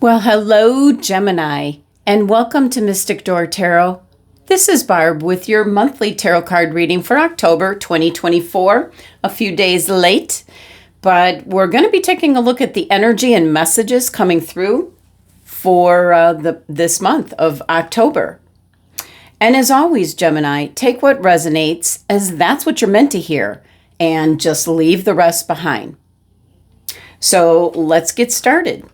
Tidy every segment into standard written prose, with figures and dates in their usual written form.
Well, hello, Gemini, and welcome to Mystic Door Tarot. This is Barb with your monthly tarot card reading for October 2024. A few days late, but we're going to be taking a look at the energy and messages coming through for this month of October. And as always, Gemini, take what resonates, as that's what you're meant to hear, and just leave the rest behind. So let's get started.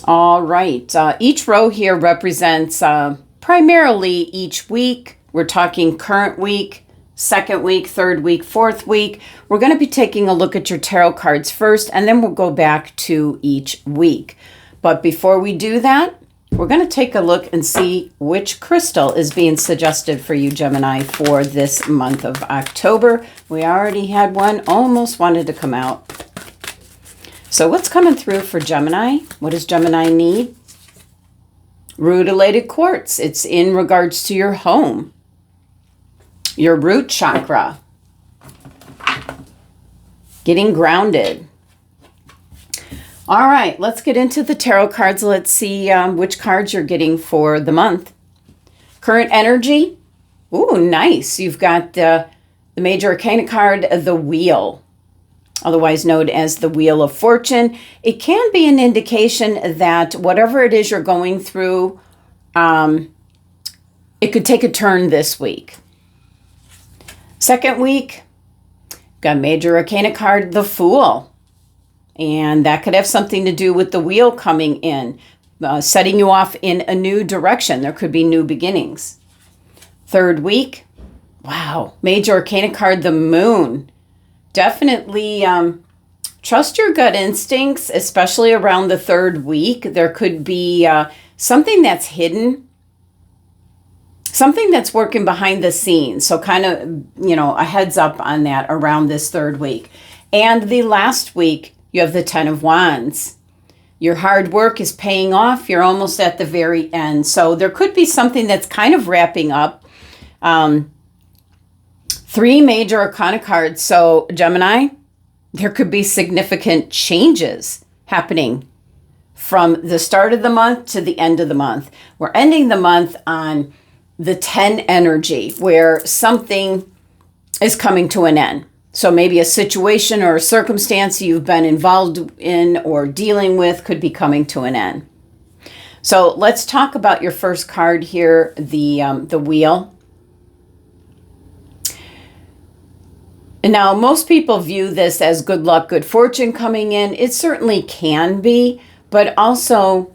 All right, each row here represents primarily each week. We're talking current week, second week, third week, fourth week. We're going to be taking a look at your tarot cards first, and then we'll go back to each week. But before we do that, we're going to take a look and see which crystal is being suggested for you, Gemini, for this month of October. We already had one, almost wanted to come out. So what's coming through for Gemini? What does Gemini need? Rutilated quartz. It's in regards to your home, your root chakra, getting grounded. All right, let's get into the tarot cards. Let's see which cards you're getting for the month. Current energy. Ooh, nice. You've got the Major Arcana card, the Wheel, otherwise known as the Wheel of Fortune. It can be an indication that whatever it is you're going through, it could take a turn this week. Second week, got Major Arcana card, the Fool. And that could have something to do with the wheel coming in, setting you off in a new direction. There could be new beginnings. Third week, wow, Major Arcana card, the Moon. Definitely trust your gut instincts, especially around the third week. There could be something that's hidden, something that's working behind the scenes. So kind of, a heads up on that around this third week. And the last week, you have the Ten of Wands. Your hard work is paying off. You're almost at the very end. So there could be something that's kind of wrapping up. Three Major Arcana cards. So Gemini, there could be significant changes happening from the start of the month to the end of the month. We're ending the month on the 10 energy, where something is coming to an end. So maybe a situation or a circumstance you've been involved in or dealing with could be coming to an end. So let's talk about your first card here, the Wheel. Now, most people view this as good luck, good fortune coming in. It certainly can be, but also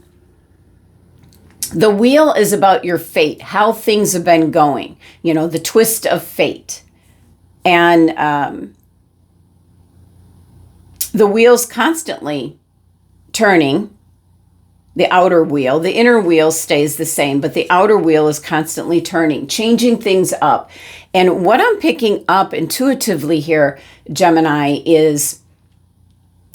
the wheel is about your fate, how things have been going, the twist of fate. And the wheel's constantly turning. The outer wheel, the inner wheel stays the same, but the outer wheel is constantly turning, changing things up. And what I'm picking up intuitively here, Gemini, is,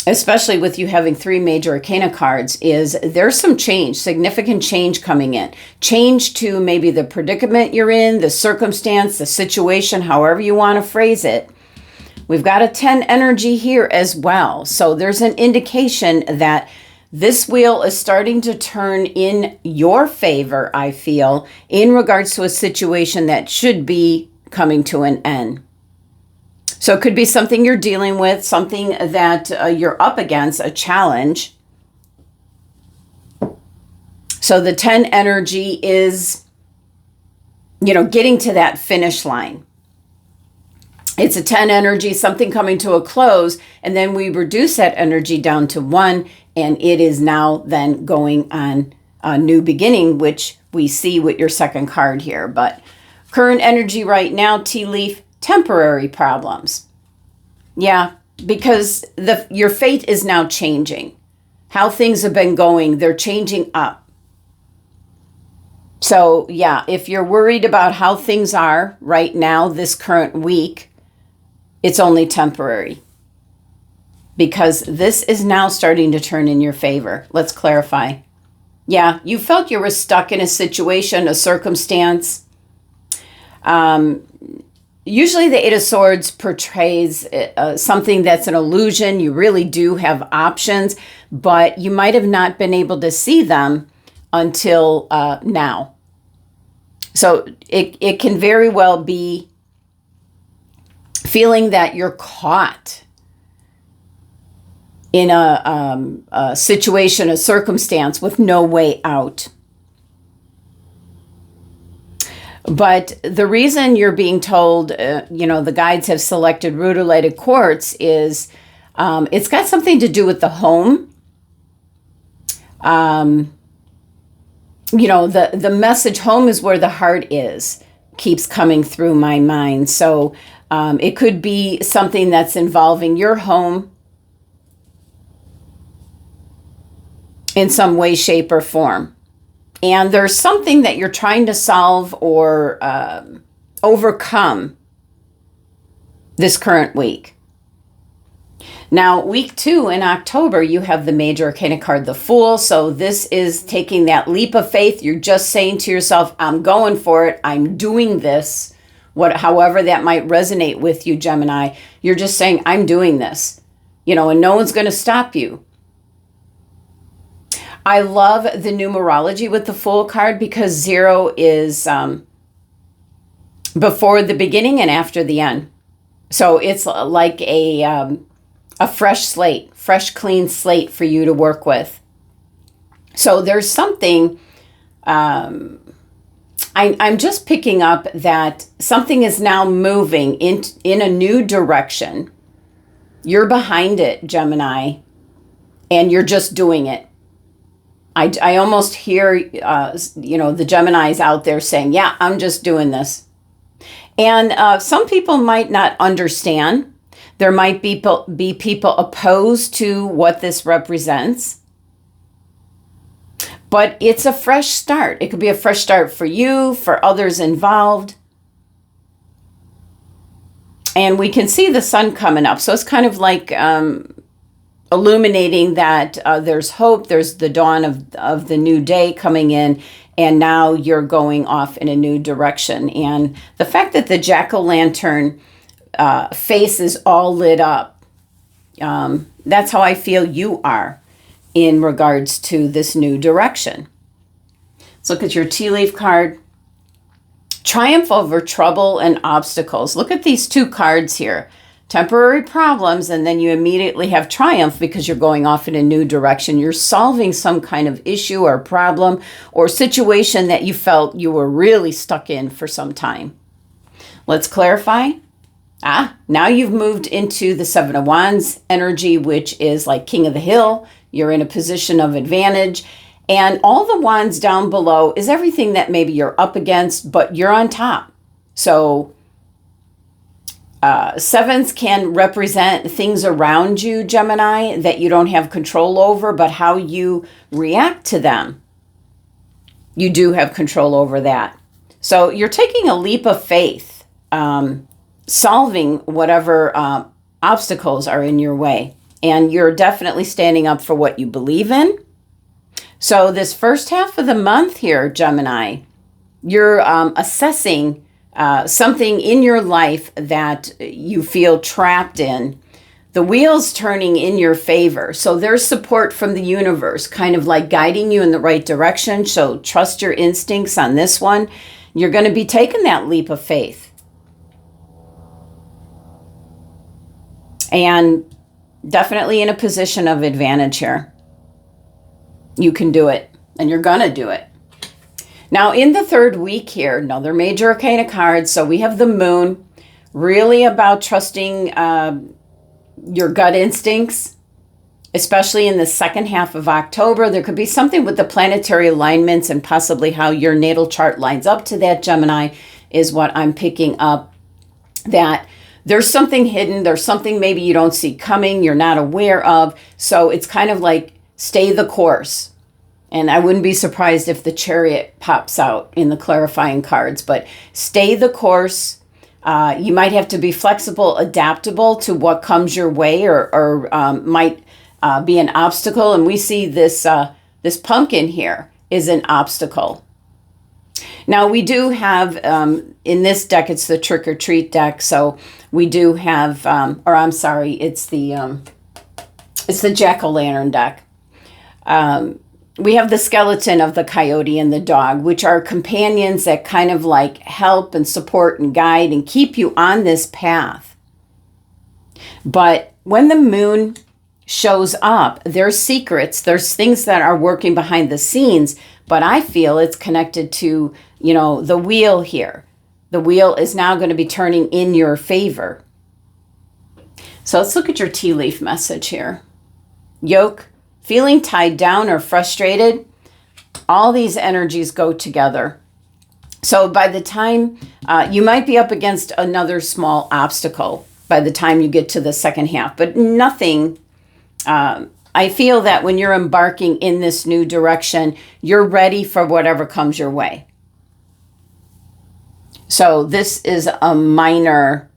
especially with you having three Major Arcana cards, is there's some change, significant change coming in. Change to maybe the predicament you're in, the circumstance, the situation, however you want to phrase it. We've got a 10 energy here as well. So there's an indication that this wheel is starting to turn in your favor, I feel, in regards to a situation that should be coming to an end. So it could be something you're dealing with, something that you're up against, a challenge. So the 10 energy is, getting to that finish line. It's a 10 energy, something coming to a close, and then we reduce that energy down to 1, and it is now then going on a new beginning, which we see with your second card here. But current energy right now, tea leaf, temporary problems. Yeah, because your fate is now changing. How things have been going, they're changing up. So yeah, if you're worried about how things are right now, this current week, it's only temporary, because this is now starting to turn in your favor. Let's clarify. Yeah, you felt you were stuck in a situation, a circumstance. usually the Eight of Swords portrays something that's an illusion. You really do have options, but you might have not been able to see them until now. So it can very well be feeling that you're caught in a situation, a circumstance with no way out. But the reason you're being told, the guides have selected rutilated quartz is it's got something to do with the home. The message home is where the heart is, keeps coming through my mind. So it could be something that's involving your home in some way, shape, or form. And there's something that you're trying to solve or overcome this current week. Now, week 2 in October, you have the Major Arcana card, the Fool. So this is taking that leap of faith. You're just saying to yourself, I'm going for it. I'm doing this. However that might resonate with you, Gemini. You're just saying, I'm doing this. And no one's going to stop you. I love the numerology with the Fool card because 0 is before the beginning and after the end. So it's like a fresh slate, fresh, clean slate for you to work with. So there's something, I'm just picking up that something is now moving in a new direction. You're behind it, Gemini, and you're just doing it. I almost hear, the Geminis out there saying, yeah, I'm just doing this. And some people might not understand. There might be people opposed to what this represents. But it's a fresh start. It could be a fresh start for you, for others involved. And we can see the sun coming up. So it's kind of like illuminating that there's hope, there's the dawn of the new day coming in, and now you're going off in a new direction. And the fact that the jack-o'-lantern face is all lit up, that's how I feel you are in regards to this new direction. Let's look at your tea leaf card. Triumph over trouble and obstacles. Look at these 2 cards here. Temporary problems, and then you immediately have triumph because you're going off in a new direction. You're solving some kind of issue or problem or situation that you felt you were really stuck in for some time. Let's clarify. Now you've moved into the 7 of Wands energy, which is like King of the Hill. You're in a position of advantage. And all the wands down below is everything that maybe you're up against, but you're on top. So 7s can represent things around you, Gemini, that you don't have control over, but how you react to them, you do have control over that. So you're taking a leap of faith, solving whatever obstacles are in your way. And you're definitely standing up for what you believe in. So this first half of the month here, Gemini, you're assessing something in your life that you feel trapped in. The wheel's turning in your favor. So there's support from the universe, kind of like guiding you in the right direction. So trust your instincts on this one. You're going to be taking that leap of faith. And definitely in a position of advantage here. You can do it, and you're going to do it. Now, in the 3rd week here, another Major Arcana card. So we have the Moon, really about trusting your gut instincts, especially in the second half of October. There could be something with the planetary alignments and possibly how your natal chart lines up to that, Gemini, is what I'm picking up. That there's something hidden. There's something maybe you don't see coming, you're not aware of. So it's kind of like stay the course. And I wouldn't be surprised if the Chariot pops out in the clarifying cards, but stay the course. You might have to be flexible, adaptable to what comes your way or might be an obstacle. And we see this pumpkin here is an obstacle. Now we do have, in this deck, it's the Trick or Treat deck. So we do have, or I'm sorry, it's the Jack-o'-lantern deck. We have the skeleton of the coyote and the dog, which are companions that kind of like help and support and guide and keep you on this path. But when the moon shows up, there's secrets, there's things that are working behind the scenes, but I feel it's connected to, the wheel here. The wheel is now going to be turning in your favor. So let's look at your tea leaf message here. Yoke, feeling tied down or frustrated, all these energies go together. So by the time you might be up against another small obstacle by the time you get to the second half, but nothing. I feel that when you're embarking in this new direction, you're ready for whatever comes your way. So this is a minor,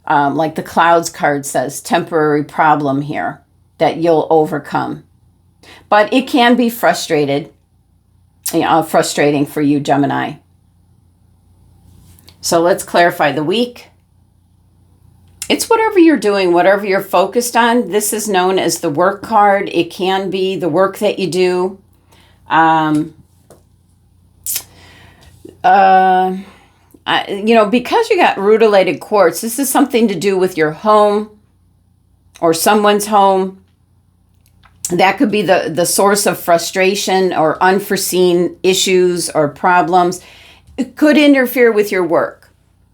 like the clouds card says, temporary problem here that you'll overcome. But it can be frustrating for you, Gemini. So let's clarify the week. It's whatever you're doing, whatever you're focused on. This is known as the work card. It can be the work that you do. Because you got rutilated quartz, this is something to do with your home or someone's home. That could be the source of frustration or unforeseen issues or problems. It could interfere with your work.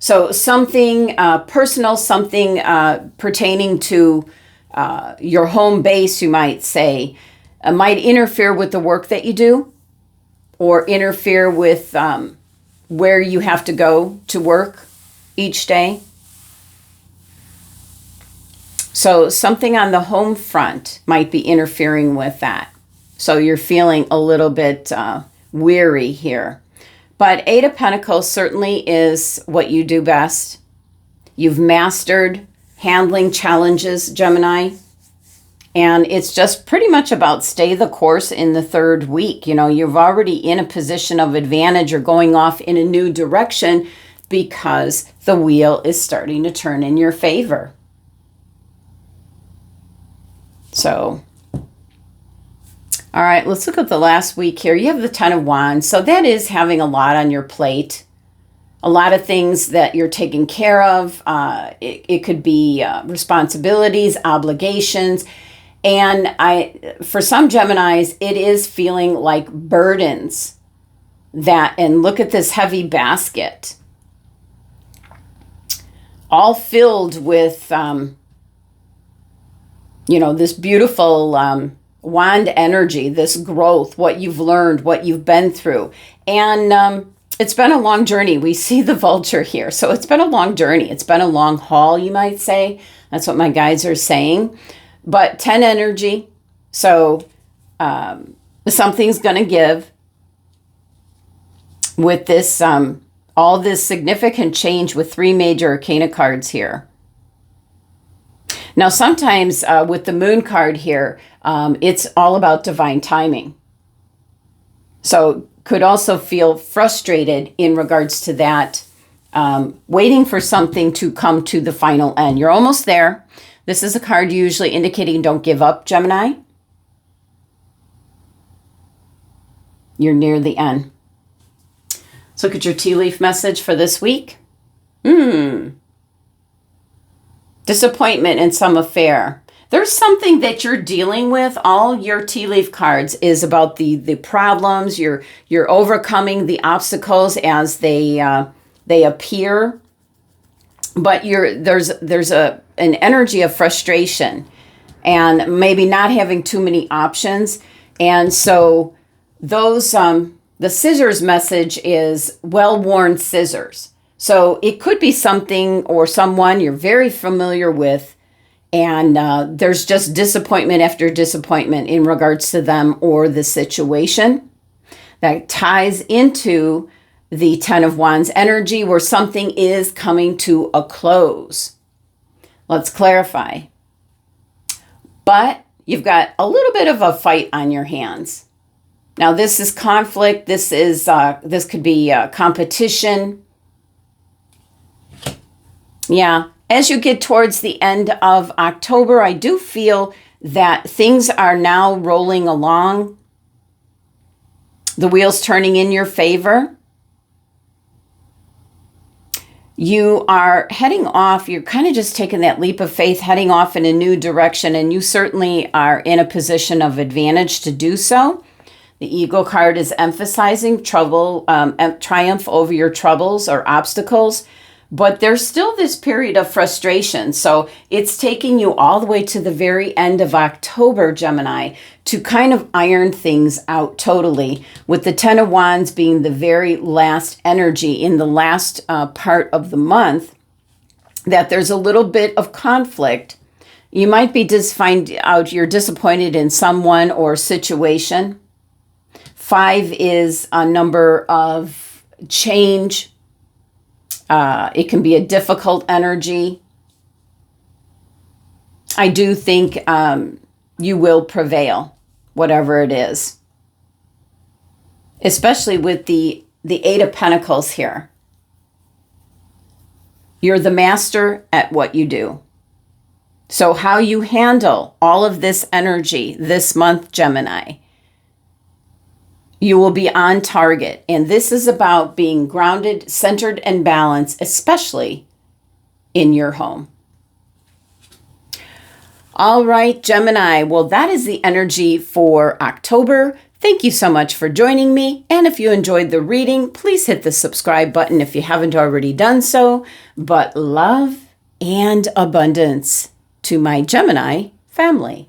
So something personal, something pertaining to your home base, you might say, might interfere with the work that you do or interfere with where you have to go to work each day. So something on the home front might be interfering with that. So you're feeling a little bit weary here. But Eight of Pentacles certainly is what you do best. You've mastered handling challenges, Gemini. And it's just pretty much about stay the course in the third week. You're already in a position of advantage or going off in a new direction because the wheel is starting to turn in your favor. So, all right, let's look at the last week here. You have the Ten of Wands. So that is having a lot on your plate. A lot of things that you're taking care of. It could be responsibilities, obligations. And for some Geminis, it is feeling like burdens. And look at this heavy basket. All filled with, this beautiful wand energy, this growth, what you've learned, what you've been through. And it's been a long journey. We see the vulture here. So it's been a long journey. It's been a long haul, you might say. That's what my guides are saying. But 10 energy. So something's going to give with this, all this significant change with 3 major arcana cards here. Now, sometimes with the moon card here, it's all about divine timing. So could also feel frustrated in regards to that, waiting for something to come to the final end. You're almost there. This is a card usually indicating don't give up, Gemini. You're near the end. Let's look at your tea leaf message for this week. Disappointment in some affair. There's something that you're dealing with. All your tea leaf cards is about the problems. You're overcoming the obstacles as they appear. But there's an energy of frustration and maybe not having too many options. And so those the scissors message is well-worn scissors. So it could be something or someone you're very familiar with, and there's just disappointment after disappointment in regards to them or the situation that ties into the Ten of Wands energy where something is coming to a close. Let's clarify. But you've got a little bit of a fight on your hands. Now, this is conflict. This could be competition. Yeah. As you get towards the end of October, I do feel that things are now rolling along. The wheel's turning in your favor. You are heading off. You're kind of just taking that leap of faith, heading off in a new direction, and you certainly are in a position of advantage to do so. The Eagle card is emphasizing triumph over your troubles or obstacles, but there's still this period of frustration. So it's taking you all the way to the very end of October, Gemini, to kind of iron things out totally, with the Ten of Wands being the very last energy in the last part of the month, that there's a little bit of conflict. You might be find out you're disappointed in someone or situation. 5 is a number of change. It can be a difficult energy. I do think you will prevail, whatever it is. Especially with the 8 of Pentacles here. You're the master at what you do. So how you handle all of this energy this month, Gemini, you will be on target. And this is about being grounded, centered, and balanced, especially in your home. All right, Gemini. Well, that is the energy for October. Thank you so much for joining me. And if you enjoyed the reading, please hit the subscribe button if you haven't already done so. But love and abundance to my Gemini family.